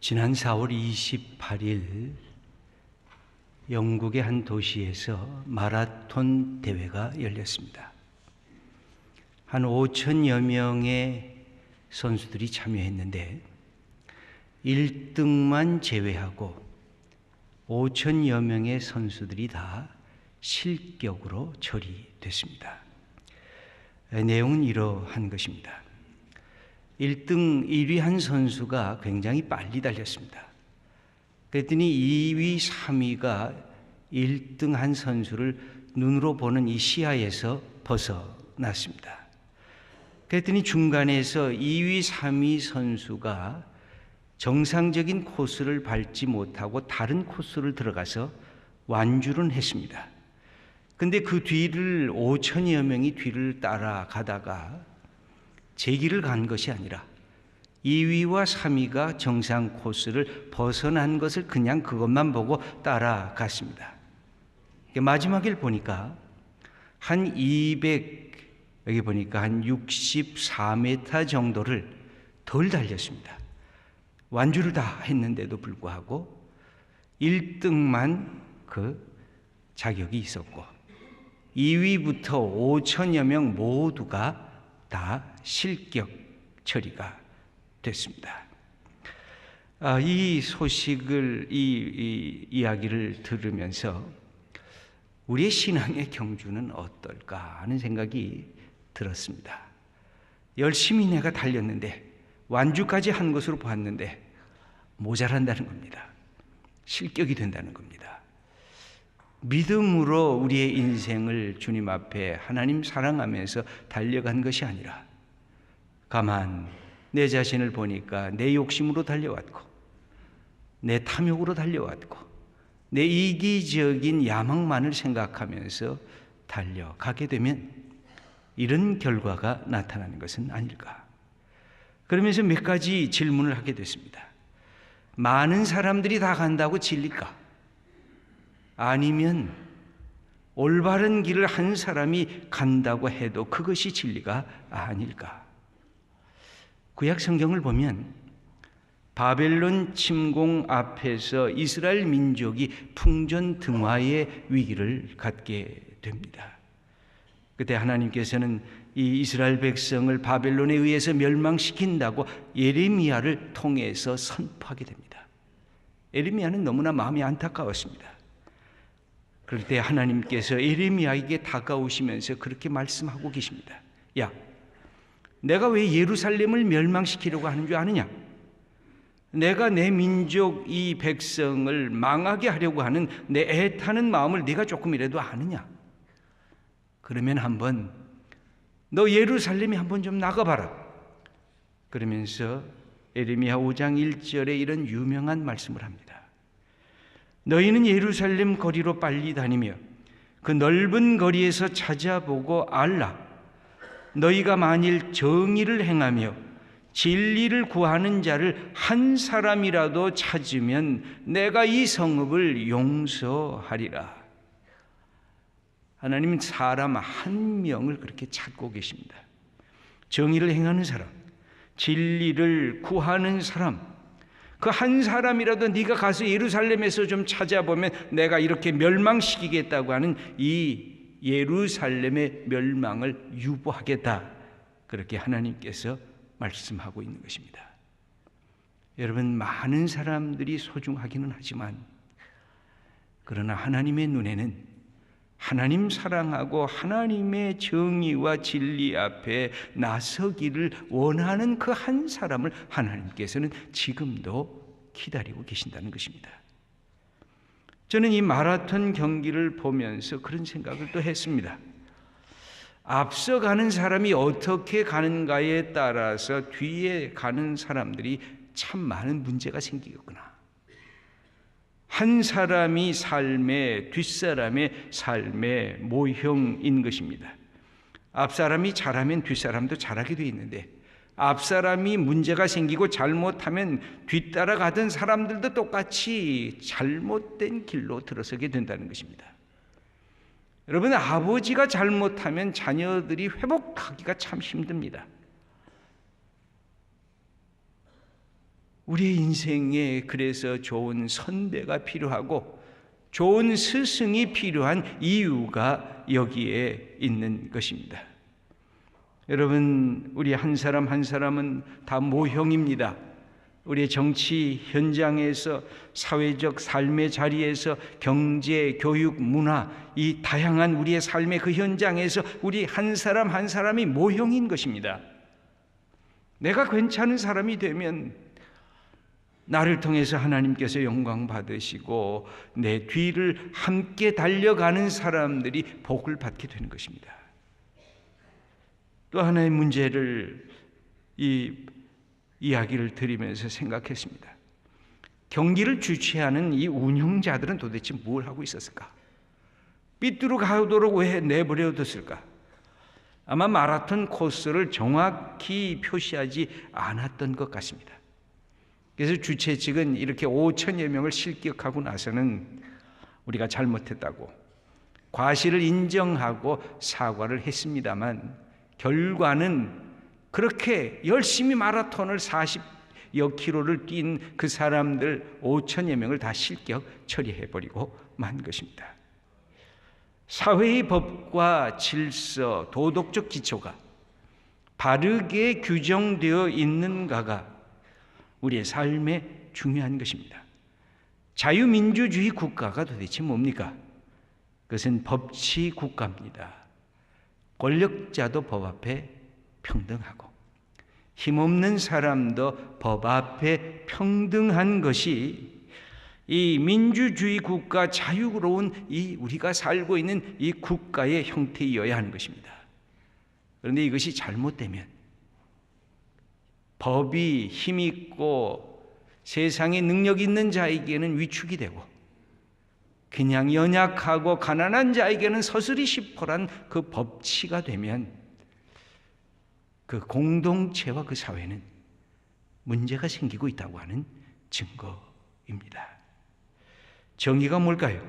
지난 4월 28일 영국의 한 도시에서 마라톤 대회가 열렸습니다. 한 5천여 명의 선수들이 참여했는데 1등만 제외하고 5천여 명의 선수들이 다 실격으로 처리됐습니다. 내용은 이러한 것입니다. 1등 1위 한 선수가 굉장히 빨리 달렸습니다. 그랬더니 2위, 3위가 1등 한 선수를 눈으로 보는 이 시야에서 벗어났습니다. 그랬더니 중간에서 2위, 3위 선수가 정상적인 코스를 밟지 못하고 다른 코스를 들어가서 완주를 했습니다. 근데 그 뒤를 5천여 명이 뒤를 따라가다가 제 길을 간 것이 아니라 2위와 3위가 정상 코스를 벗어난 것을 그냥 그것만 보고 따라갔습니다. 마지막을 보니까 한 200, 여기 보니까 한 64m 정도를 덜 달렸습니다. 완주를 다 했는데도 불구하고 1등만 그 자격이 있었고 2위부터 5천여 명 모두가 다 실격 처리가 됐습니다. 이 소식을, 이 이야기를 들으면서 우리의 신앙의 경주는 어떨까 하는 생각이 들었습니다. 열심히 내가 달렸는데 완주까지 한 것으로 봤는데 모자란다는 겁니다. 실격이 된다는 겁니다. 믿음으로 우리의 인생을 주님 앞에 하나님 사랑하면서 달려간 것이 아니라 가만 내 자신을 보니까 내 욕심으로 달려왔고 내 탐욕으로 달려왔고 내 이기적인 야망만을 생각하면서 달려가게 되면 이런 결과가 나타나는 것은 아닐까. 그러면서 몇 가지 질문을 하게 됐습니다. 많은 사람들이 다 간다고 진리일까? 아니면 올바른 길을 한 사람이 간다고 해도 그것이 진리가 아닐까? 구약 성경을 보면 바벨론 침공 앞에서 이스라엘 민족이 풍전등화의 위기를 갖게 됩니다. 그때 하나님께서는 이 이스라엘 백성을 바벨론에 의해서 멸망시킨다고 예레미야를 통해서 선포하게 됩니다. 예레미야는 너무나 마음이 안타까웠습니다. 그럴 때 하나님께서 예레미야에게 다가오시면서 그렇게 말씀하고 계십니다. 야, 내가 왜 예루살렘을 멸망시키려고 하는 줄 아느냐? 내가 내 민족 이 백성을 망하게 하려고 하는 내 애타는 마음을 네가 조금이라도 아느냐? 그러면 한번 너 예루살렘에 한번 좀 나가봐라. 그러면서 예레미야 5장 1절에 이런 유명한 말씀을 합니다. 너희는 예루살렘 거리로 빨리 다니며 그 넓은 거리에서 찾아보고 알라. 너희가 만일 정의를 행하며 진리를 구하는 자를 한 사람이라도 찾으면 내가 이 성읍을 용서하리라. 하나님은 사람 한 명을 그렇게 찾고 계십니다. 정의를 행하는 사람, 진리를 구하는 사람, 그 한 사람이라도 네가 가서 예루살렘에서 좀 찾아보면 내가 이렇게 멸망시키겠다고 하는 이 예루살렘의 멸망을 유보하겠다. 그렇게 하나님께서 말씀하고 있는 것입니다. 여러분, 많은 사람들이 소중하기는 하지만 그러나 하나님의 눈에는 하나님 사랑하고 하나님의 정의와 진리 앞에 나서기를 원하는 그 한 사람을 하나님께서는 지금도 기다리고 계신다는 것입니다. 저는 이 마라톤 경기를 보면서 그런 생각을 또 했습니다. 앞서가는 사람이 어떻게 가는가에 따라서 뒤에 가는 사람들이 참 많은 문제가 생기겠구나. 한 사람이 삶의 뒷사람의 삶의 모형인 것입니다. 앞사람이 잘하면 뒷사람도 잘하게 돼 있는데 앞사람이 문제가 생기고 잘못하면 뒤따라가던 사람들도 똑같이 잘못된 길로 들어서게 된다는 것입니다. 여러분, 아버지가 잘못하면 자녀들이 회복하기가 참 힘듭니다. 우리의 인생에 그래서 좋은 선배가 필요하고 좋은 스승이 필요한 이유가 여기에 있는 것입니다. 여러분, 우리 한 사람 한 사람은 다 모형입니다. 우리의 정치 현장에서, 사회적 삶의 자리에서, 경제, 교육, 문화, 이 다양한 우리의 삶의 그 현장에서 우리 한 사람 한 사람이 모형인 것입니다. 내가 괜찮은 사람이 되면 나를 통해서 하나님께서 영광 받으시고 내 뒤를 함께 달려가는 사람들이 복을 받게 되는 것입니다. 또 하나의 문제를 이야기를 드리면서 생각했습니다. 경기를 주최하는 이 운영자들은 도대체 뭘 하고 있었을까? 삐뚤어 가도록 왜 내버려뒀을까? 아마 마라톤 코스를 정확히 표시하지 않았던 것 같습니다. 그래서 주최 측은 이렇게 5천여 명을 실격하고 나서는 우리가 잘못했다고 과실을 인정하고 사과를 했습니다만, 결과는 그렇게 열심히 마라톤을 40여 킬로를 뛴 그 사람들 5천여 명을 다 실격 처리해버리고 만 것입니다. 사회의 법과 질서, 도덕적 기초가 바르게 규정되어 있는가가 우리의 삶에 중요한 것입니다. 자유민주주의 국가가 도대체 뭡니까? 그것은 법치 국가입니다. 권력자도 법 앞에 평등하고 힘없는 사람도 법 앞에 평등한 것이 이 민주주의 국가, 자유로운 이 우리가 살고 있는 이 국가의 형태이어야 하는 것입니다. 그런데 이것이 잘못되면 법이 힘있고 세상에 능력 있는 자에게는 위축이 되고 그냥 연약하고 가난한 자에게는 서슬이 시퍼란 그 법치가 되면 그 공동체와 그 사회는 문제가 생기고 있다고 하는 증거입니다. 정의가 뭘까요?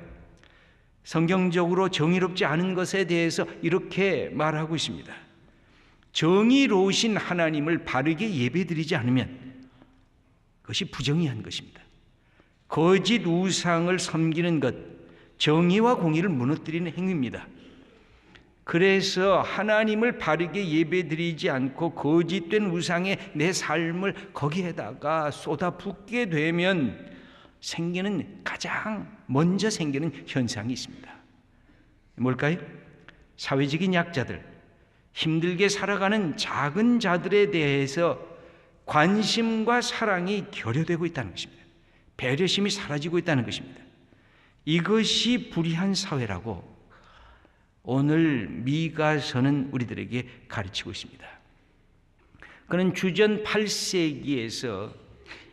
성경적으로 정의롭지 않은 것에 대해서 이렇게 말하고 있습니다. 정의로우신 하나님을 바르게 예배드리지 않으면 그것이 부정의한 것입니다. 거짓 우상을 섬기는 것, 정의와 공의를 무너뜨리는 행위입니다. 그래서 하나님을 바르게 예배드리지 않고 거짓된 우상에 내 삶을 거기에다가 쏟아붓게 되면 가장 먼저 생기는 현상이 있습니다. 뭘까요? 사회적인 약자들, 힘들게 살아가는 작은 자들에 대해서 관심과 사랑이 결여되고 있다는 것입니다. 배려심이 사라지고 있다는 것입니다. 이것이 불의한 사회라고 오늘 미가서는 우리들에게 가르치고 있습니다. 그는 주전 8세기에서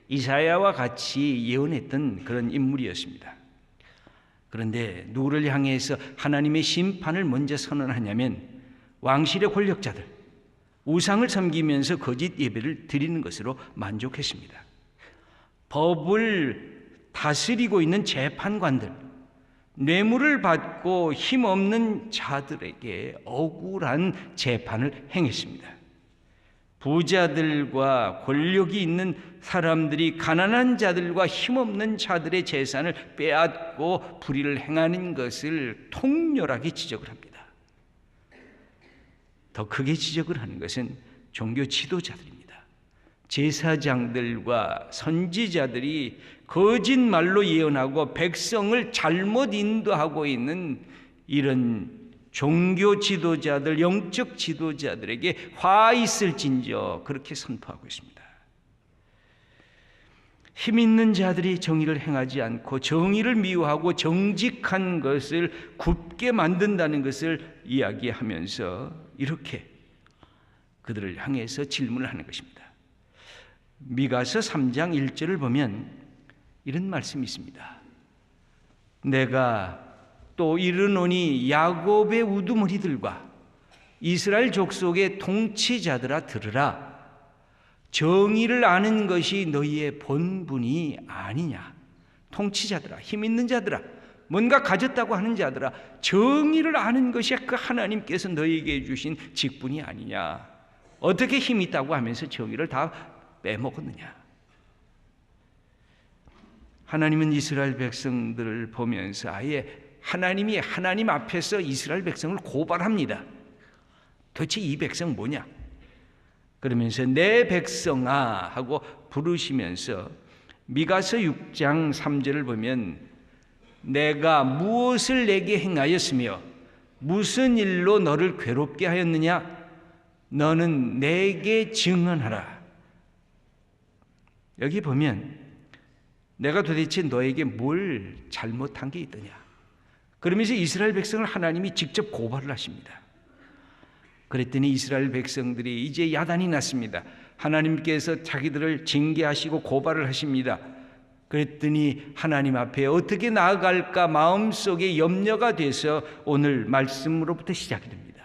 이사야와 같이 예언했던 그런 인물이었습니다. 그런데 누구를 향해서 하나님의 심판을 먼저 선언하냐면 왕실의 권력자들, 우상을 섬기면서 거짓 예배를 드리는 것으로 만족했습니다. 법을 다스리고 있는 재판관들, 뇌물을 받고 힘없는 자들에게 억울한 재판을 행했습니다. 부자들과 권력이 있는 사람들이 가난한 자들과 힘없는 자들의 재산을 빼앗고 불의를 행하는 것을 통렬하게 지적을 합니다. 더 크게 지적을 하는 것은 종교 지도자들입니다. 제사장들과 선지자들이 거짓말로 예언하고 백성을 잘못 인도하고 있는 이런 종교 지도자들, 영적 지도자들에게 화 있을진저 그렇게 선포하고 있습니다. 힘 있는 자들이 정의를 행하지 않고 정의를 미워하고 정직한 것을 굽게 만든다는 것을 이야기하면서 이렇게 그들을 향해서 질문을 하는 것입니다. 미가서 3장 1절을 보면 이런 말씀이 있습니다. 내가 또 이르노니 야곱의 우두머리들과 이스라엘 족속의 통치자들아 들으라. 정의를 아는 것이 너희의 본분이 아니냐. 통치자들아, 힘 있는 자들아, 뭔가 가졌다고 하는 자들아, 정의를 아는 것이 그 하나님께서 너희에게 주신 직분이 아니냐. 어떻게 힘이 있다고 하면서 정의를 다 빼먹었느냐. 하나님은 이스라엘 백성들을 보면서 아예 하나님이 하나님 앞에서 이스라엘 백성을 고발합니다. 도대체 이 백성 뭐냐? 그러면서 내 백성아 하고 부르시면서 미가서 6장 3절을 보면 내가 무엇을 내게 행하였으며 무슨 일로 너를 괴롭게 하였느냐? 너는 내게 증언하라. 여기 보면 내가 도대체 너에게 뭘 잘못한 게 있더냐? 그러면서 이스라엘 백성을 하나님이 직접 고발을 하십니다. 그랬더니 이스라엘 백성들이 이제 야단이 났습니다. 하나님께서 자기들을 징계하시고 고발을 하십니다. 그랬더니 하나님 앞에 어떻게 나아갈까 마음속에 염려가 돼서 오늘 말씀으로부터 시작이 됩니다.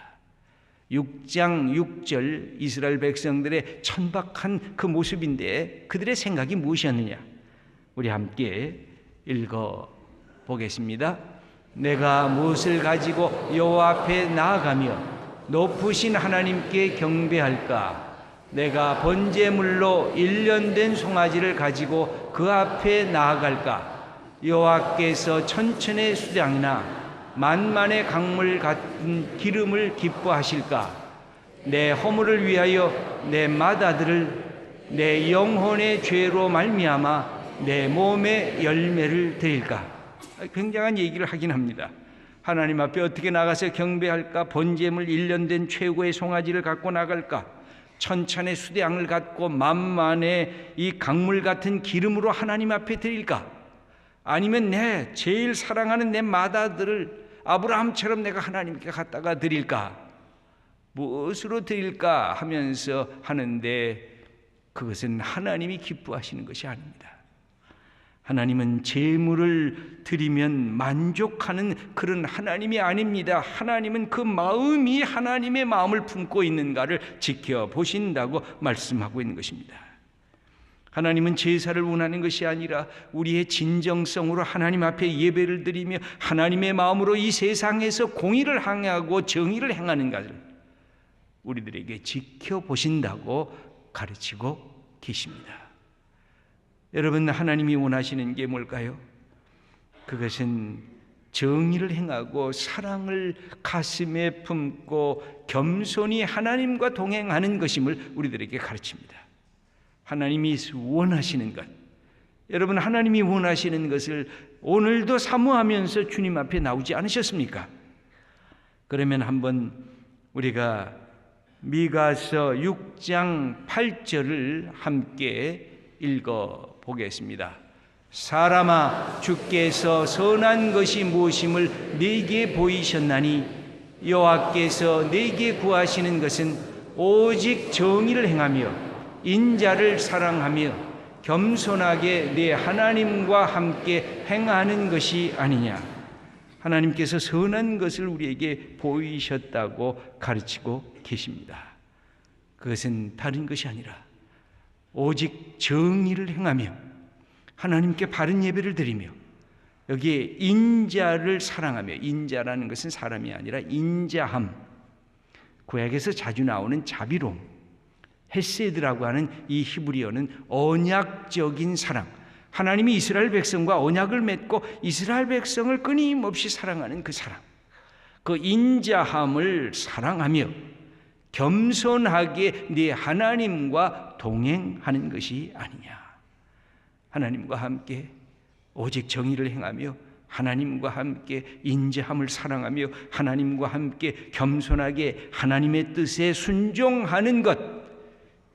6장 6절 이스라엘 백성들의 천박한 그 모습인데 그들의 생각이 무엇이었느냐? 우리 함께 읽어보겠습니다. 내가 무엇을 가지고 여호와 앞에 나아가며 높으신 하나님께 경배할까? 내가 번제물로 1년 된 송아지를 가지고 그 앞에 나아갈까? 여호와께서 천천의 수량이나 만만의 강물 같은 기름을 기뻐하실까? 내 허물을 위하여 내 맏아들을 내 영혼의 죄로 말미암아 내 몸의 열매를 드릴까? 굉장한 얘기를 하긴 합니다. 하나님 앞에 어떻게 나가서 경배할까? 번제물 1년 된 최고의 송아지를 갖고 나갈까? 천천의 수량을 갖고 만만의 이 강물 같은 기름으로 하나님 앞에 드릴까? 아니면 내 제일 사랑하는 내 맏아들을 아브라함처럼 내가 하나님께 갖다가 드릴까? 무엇으로 드릴까 하면서 하는데 그것은 하나님이 기뻐하시는 것이 아닙니다. 하나님은 제물을 드리면 만족하는 그런 하나님이 아닙니다. 하나님은 그 마음이 하나님의 마음을 품고 있는가를 지켜보신다고 말씀하고 있는 것입니다. 하나님은 제사를 원하는 것이 아니라 우리의 진정성으로 하나님 앞에 예배를 드리며 하나님의 마음으로 이 세상에서 공의를 행하고 정의를 행하는 것을 우리들에게 지켜보신다고 가르치고 계십니다. 여러분, 하나님이 원하시는 게 뭘까요? 그것은 정의를 행하고 사랑을 가슴에 품고 겸손히 하나님과 동행하는 것임을 우리들에게 가르칩니다. 하나님이 원하시는 것, 여러분 하나님이 원하시는 것을 오늘도 사모하면서 주님 앞에 나오지 않으셨습니까? 그러면 한번 우리가 미가서 6장 8절을 함께 읽어보겠습니다. 사람아, 주께서 선한 것이 무엇임을 네게 보이셨나니 여호와께서 네게 구하시는 것은 오직 정의를 행하며 인자를 사랑하며 겸손하게 네 하나님과 함께 행하는 것이 아니냐. 하나님께서 선한 것을 우리에게 보이셨다고 가르치고 계십니다. 그것은 다른 것이 아니라 오직 정의를 행하며 하나님께 바른 예배를 드리며 여기에 인자를 사랑하며, 인자라는 것은 사람이 아니라 인자함, 구약에서 자주 나오는 자비로움, 헤세드라고 하는 이 히브리어는 언약적인 사랑, 하나님이 이스라엘 백성과 언약을 맺고 이스라엘 백성을 끊임없이 사랑하는 그 사랑, 그 인자함을 사랑하며 겸손하게 네 하나님과 동행하는 것이 아니냐. 하나님과 함께 오직 정의를 행하며 하나님과 함께 인자함을 사랑하며 하나님과 함께 겸손하게 하나님의 뜻에 순종하는 것,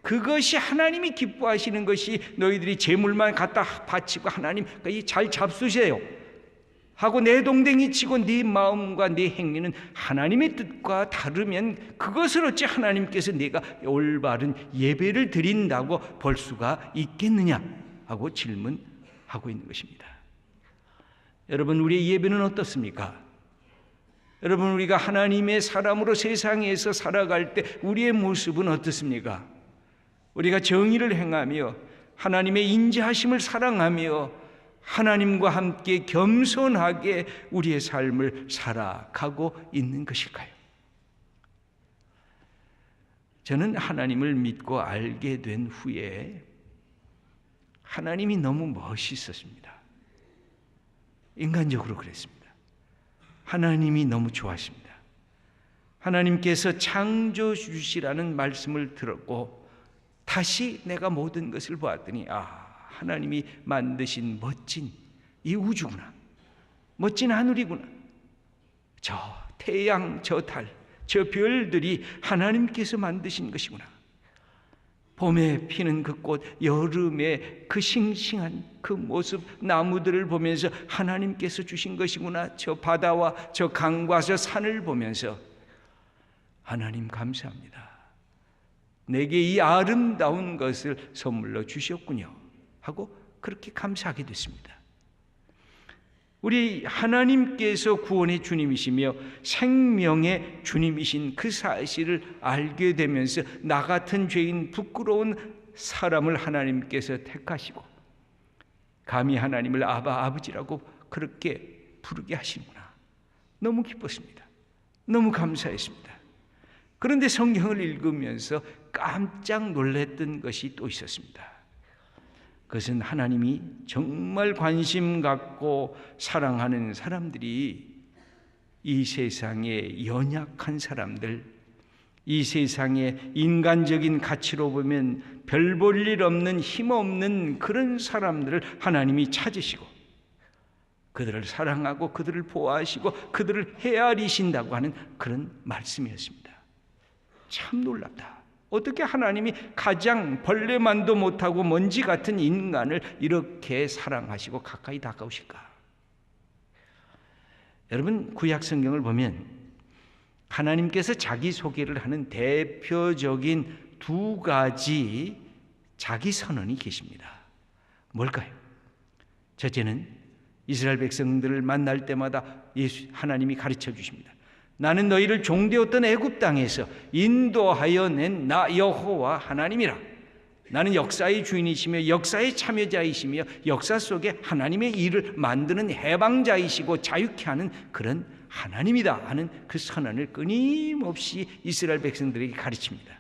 그것이 하나님이 기뻐하시는 것이 너희들이 제물만 갖다 바치고 하나님 잘 잡수세요 하고 내동댕이 치고 네 마음과 네 행위는 하나님의 뜻과 다르면 그것을 어찌 하나님께서 내가 올바른 예배를 드린다고 볼 수가 있겠느냐 하고 질문하고 있는 것입니다. 여러분, 우리의 예배는 어떻습니까? 여러분, 우리가 하나님의 사람으로 세상에서 살아갈 때 우리의 모습은 어떻습니까? 우리가 정의를 행하며 하나님의 인자하심을 사랑하며 하나님과 함께 겸손하게 우리의 삶을 살아가고 있는 것일까요? 저는 하나님을 믿고 알게 된 후에 하나님이 너무 멋있었습니다. 인간적으로 그랬습니다. 하나님이 너무 좋아하십니다. 하나님께서 창조주시라는 말씀을 들었고 다시 내가 모든 것을 보았더니 하나님이 만드신 멋진 이 우주구나. 멋진 하늘이구나. 저 태양, 저 달, 저 별들이 하나님께서 만드신 것이구나. 봄에 피는 그 꽃, 여름에 그 싱싱한 그 모습, 나무들을 보면서 하나님께서 주신 것이구나. 저 바다와 저 강과 저 산을 보면서 하나님 감사합니다. 내게 이 아름다운 것을 선물로 주셨군요 하고 그렇게 감사하게 됐습니다. 우리 하나님께서 구원의 주님이시며 생명의 주님이신 그 사실을 알게 되면서 나 같은 죄인 부끄러운 사람을 하나님께서 택하시고 감히 하나님을 아버지라고 그렇게 부르게 하시는구나. 너무 기뻤습니다. 너무 감사했습니다. 그런데 성경을 읽으면서 깜짝 놀랐던 것이 또 있었습니다. 그것은 하나님이 정말 관심 갖고 사랑하는 사람들이 이 세상의 연약한 사람들, 이 세상의 인간적인 가치로 보면 별 볼 일 없는 힘없는 그런 사람들을 하나님이 찾으시고 그들을 사랑하고 그들을 보호하시고 그들을 헤아리신다고 하는 그런 말씀이었습니다. 참 놀랍다. 어떻게 하나님이 가장 벌레만도 못하고 먼지 같은 인간을 이렇게 사랑하시고 가까이 다가오실까? 여러분, 구약 성경을 보면 하나님께서 자기 소개를 하는 대표적인 두 가지 자기 선언이 계십니다. 뭘까요? 첫째는 이스라엘 백성들을 만날 때마다 하나님이 가르쳐 주십니다. 나는 너희를 종되었던 애굽 땅에서 인도하여 낸 나 여호와 하나님이라. 나는 역사의 주인이시며 역사의 참여자이시며 역사 속에 하나님의 일을 만드는 해방자이시고 자유케 하는 그런 하나님이다 하는 그 선언을 끊임없이 이스라엘 백성들에게 가르칩니다.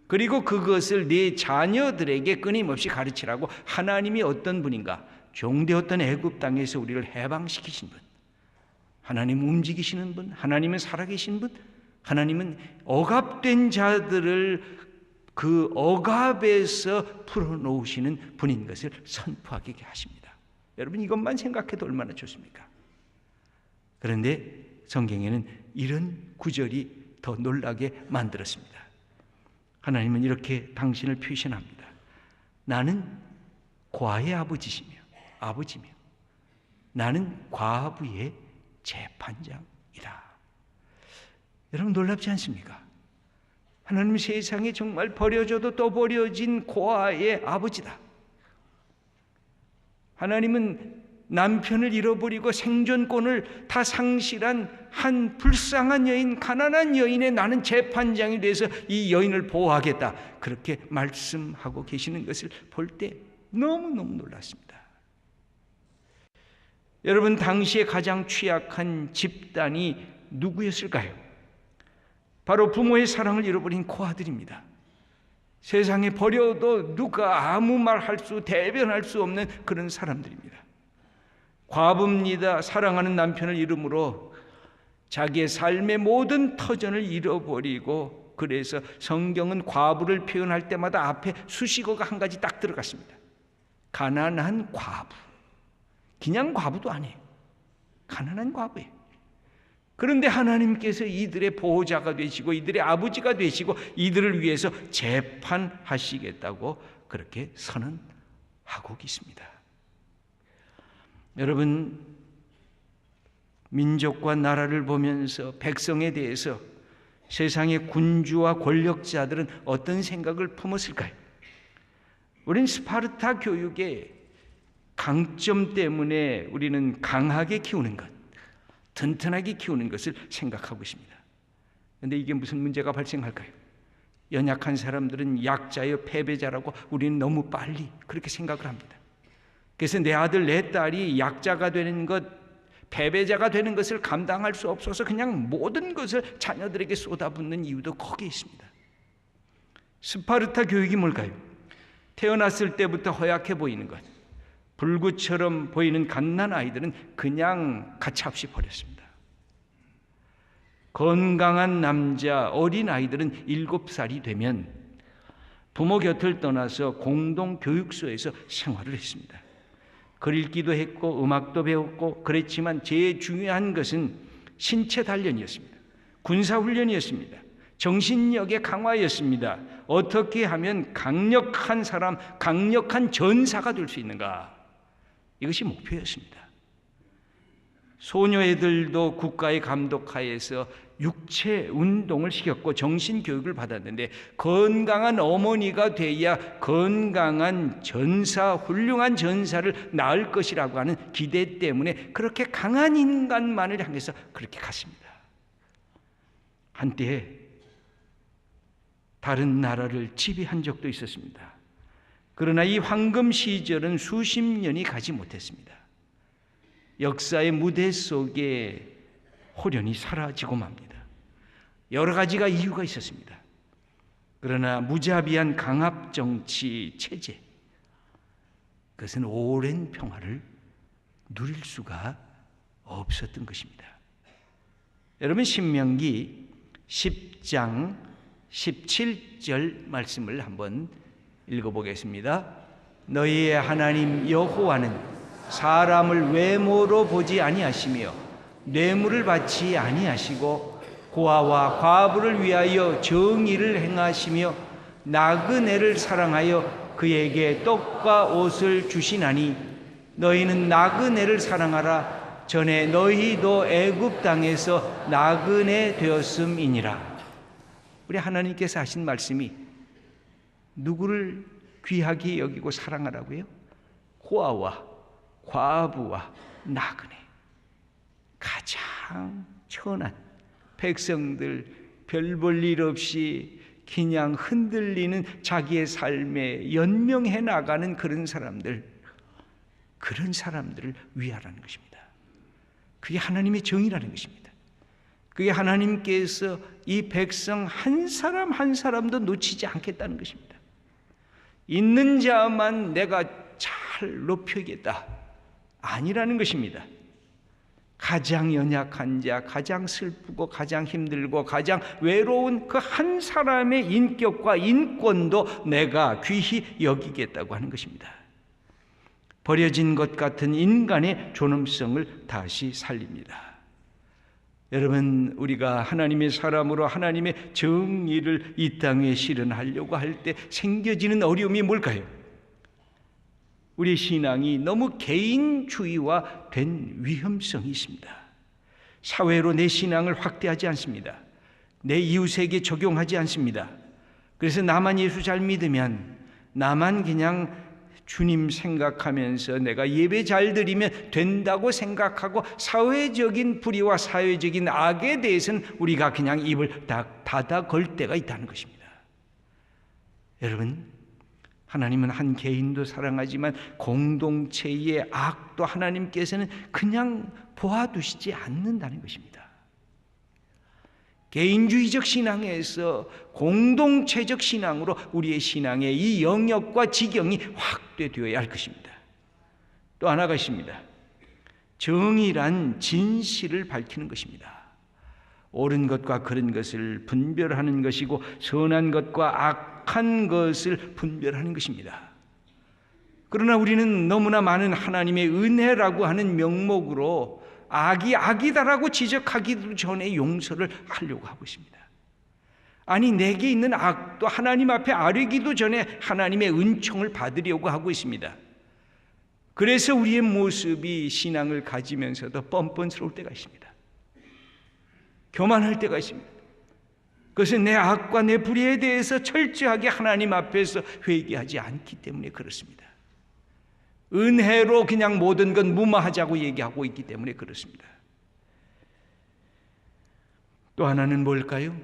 그리고 그것을 네 자녀들에게 끊임없이 가르치라고 하나님이 어떤 분인가? 종되었던 애굽 땅에서 우리를 해방시키신 분, 하나님 움직이시는 분, 하나님은 살아계신 분, 하나님은 억압된 자들을 그 억압에서 풀어놓으시는 분인 것을 선포하게 하십니다. 여러분, 이것만 생각해도 얼마나 좋습니까? 그런데 성경에는 이런 구절이 더 놀라게 만들었습니다. 하나님은 이렇게 당신을 표현합니다. 나는 과의 아버지시며 나는 과부의 재판장이다. 여러분, 놀랍지 않습니까? 하나님 세상에 정말 버려져도 또 버려진 고아의 아버지다. 하나님은 남편을 잃어버리고 생존권을 다 상실한 한 불쌍한 여인, 가난한 여인의 나는 재판장이 돼서 이 여인을 보호하겠다, 그렇게 말씀하고 계시는 것을 볼 때 너무너무 놀랐습니다. 여러분, 당시에 가장 취약한 집단이 누구였을까요? 바로 부모의 사랑을 잃어버린 고아들입니다. 세상에 버려도 누가 아무 말 할 수, 대변할 수 없는 그런 사람들입니다. 과부입니다. 사랑하는 남편을 잃음으로 자기의 삶의 모든 터전을 잃어버리고, 그래서 성경은 과부를 표현할 때마다 앞에 수식어가 한 가지 딱 들어갔습니다. 가난한 과부. 그냥 과부도 아니에요. 가난한 과부예요. 그런데 하나님께서 이들의 보호자가 되시고 이들의 아버지가 되시고 이들을 위해서 재판하시겠다고 그렇게 선언하고 계십니다. 여러분, 민족과 나라를 보면서 백성에 대해서 세상의 군주와 권력자들은 어떤 생각을 품었을까요? 우린 스파르타 교육의 강점 때문에 우리는 강하게 키우는 것, 튼튼하게 키우는 것을 생각하고 있습니다. 그런데 이게 무슨 문제가 발생할까요? 연약한 사람들은 약자여 패배자라고 우리는 너무 빨리 그렇게 생각을 합니다. 그래서 내 아들 내 딸이 약자가 되는 것, 패배자가 되는 것을 감당할 수 없어서 그냥 모든 것을 자녀들에게 쏟아붓는 이유도 거기에 있습니다. 스파르타 교육이 뭘까요? 태어났을 때부터 허약해 보이는 것, 불구처럼 보이는 갓난 아이들은 그냥 가차없이 버렸습니다. 건강한 남자 어린 아이들은 7살이 되면 부모 곁을 떠나서 공동교육소에서 생활을 했습니다. 글 읽기도 했고 음악도 배웠고 그랬지만 제일 중요한 것은 신체 단련이었습니다. 군사훈련이었습니다. 정신력의 강화였습니다. 어떻게 하면 강력한 사람, 강력한 전사가 될 수 있는가? 이것이 목표였습니다. 소녀애들도 국가의 감독하에서 육체 운동을 시켰고 정신교육을 받았는데 건강한 어머니가 돼야 건강한 전사, 훌륭한 전사를 낳을 것이라고 하는 기대 때문에 그렇게 강한 인간만을 향해서 그렇게 갔습니다. 한때 다른 나라를 지배한 적도 있었습니다. 그러나 이 황금 시절은 수십 년이 가지 못했습니다. 역사의 무대 속에 호련히 사라지고 맙니다. 여러 가지가 이유가 있었습니다. 그러나 무자비한 강압정치 체제, 그것은 오랜 평화를 누릴 수가 없었던 것입니다. 여러분, 신명기 10장 17절 말씀을 한번 읽어보겠습니다. 너희의 하나님 여호와는 사람을 외모로 보지 아니하시며 뇌물을 받지 아니하시고 고아와 과부를 위하여 정의를 행하시며 나그네를 사랑하여 그에게 떡과 옷을 주시나니 너희는 나그네를 사랑하라. 전에 너희도 애굽 땅에서 나그네 되었음이니라. 우리 하나님께서 하신 말씀이 누구를 귀하게 여기고 사랑하라고요? 고아와 과부와 나그네, 가장 천한 백성들, 별 볼 일 없이 그냥 흔들리는 자기의 삶에 연명해 나가는 그런 사람들을 위하라는 것입니다. 그게 하나님의 정의라는 것입니다. 그게 하나님께서 이 백성 한 사람 한 사람도 놓치지 않겠다는 것입니다. 있는 자만 내가 잘 높여야겠다, 아니라는 것입니다. 가장 연약한 자, 가장 슬프고 가장 힘들고 가장 외로운 그 한 사람의 인격과 인권도 내가 귀히 여기겠다고 하는 것입니다. 버려진 것 같은 인간의 존엄성을 다시 살립니다. 여러분, 우리가 하나님의 사람으로 하나님의 정의를 이 땅에 실현하려고 할 때 생겨지는 어려움이 뭘까요? 우리 신앙이 너무 개인주의화 된 위험성이 있습니다. 사회로 내 신앙을 확대하지 않습니다. 내 이웃에게 적용하지 않습니다. 그래서 나만 예수 잘 믿으면, 나만 그냥 주님 생각하면서 내가 예배 잘 드리면 된다고 생각하고 사회적인 불의와 사회적인 악에 대해서는 우리가 그냥 입을 닫아 걸 때가 있다는 것입니다. 여러분, 하나님은 한 개인도 사랑하지만 공동체의 악도 하나님께서는 그냥 보아두시지 않는다는 것입니다. 개인주의적 신앙에서 공동체적 신앙으로 우리의 신앙의 이 영역과 지경이 확대되어야 할 것입니다. 또 하나가 있습니다. 정의란 진실을 밝히는 것입니다. 옳은 것과 그른 것을 분별하는 것이고 선한 것과 악한 것을 분별하는 것입니다. 그러나 우리는 너무나 많은 하나님의 은혜라고 하는 명목으로 악이 악이다라고 지적하기도 전에 용서를 하려고 하고 있습니다. 아니, 내게 있는 악도 하나님 앞에 아뢰기도 전에 하나님의 은총을 받으려고 하고 있습니다. 그래서 우리의 모습이 신앙을 가지면서도 뻔뻔스러울 때가 있습니다. 교만할 때가 있습니다. 그것은 내 악과 내 불의에 대해서 철저하게 하나님 앞에서 회개하지 않기 때문에 그렇습니다. 은혜로 그냥 모든 건 무마하자고 얘기하고 있기 때문에 그렇습니다. 또 하나는 뭘까요?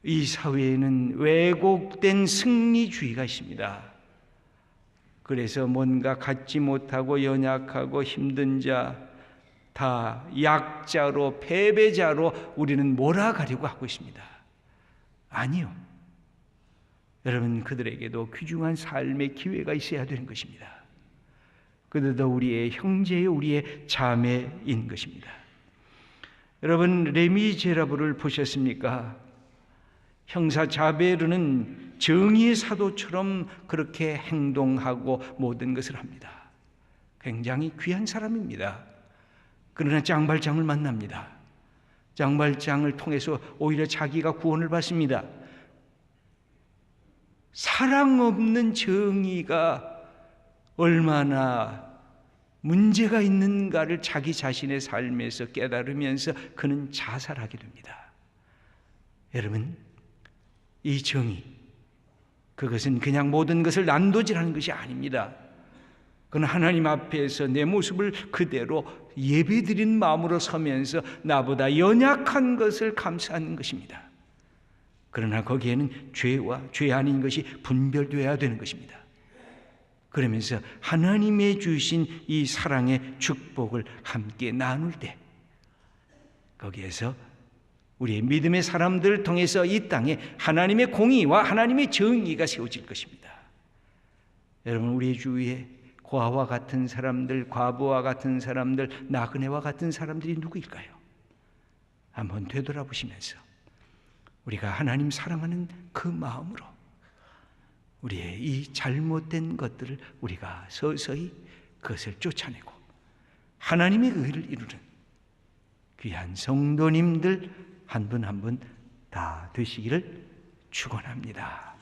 이 사회에는 왜곡된 승리주의가 있습니다. 그래서 뭔가 갖지 못하고 연약하고 힘든 자, 다 약자로 패배자로 우리는 몰아가려고 하고 있습니다. 아니요. 여러분, 그들에게도 귀중한 삶의 기회가 있어야 되는 것입니다. 그들도 우리의 형제요 우리의 자매인 것입니다. 여러분, 레미제라블을 보셨습니까? 형사 자베르는 정의의 사도처럼 그렇게 행동하고 모든 것을 합니다. 굉장히 귀한 사람입니다. 그러나 장발장을 만납니다. 장발장을 통해서 오히려 자기가 구원을 받습니다. 사랑 없는 정의가 얼마나 문제가 있는가를 자기 자신의 삶에서 깨달으면서 그는 자살하게 됩니다. 여러분, 이 정의, 그것은 그냥 모든 것을 난도질하는 것이 아닙니다. 그건 하나님 앞에서 내 모습을 그대로 예배드린 마음으로 서면서 나보다 연약한 것을 감사하는 것입니다. 그러나 거기에는 죄와 죄 아닌 것이 분별되어야 되는 것입니다. 그러면서 하나님의 주신 이 사랑의 축복을 함께 나눌 때 거기에서 우리의 믿음의 사람들을 통해서 이 땅에 하나님의 공의와 하나님의 정의가 세워질 것입니다. 여러분, 우리 주위에 고아와 같은 사람들, 과부와 같은 사람들, 나그네와 같은 사람들이 누구일까요? 한번 되돌아보시면서 우리가 하나님 사랑하는 그 마음으로 우리의 이 잘못된 것들을 우리가 서서히 그것을 쫓아내고 하나님의 의를 이루는 귀한 성도님들 한 분 한 분 다 되시기를 축원합니다.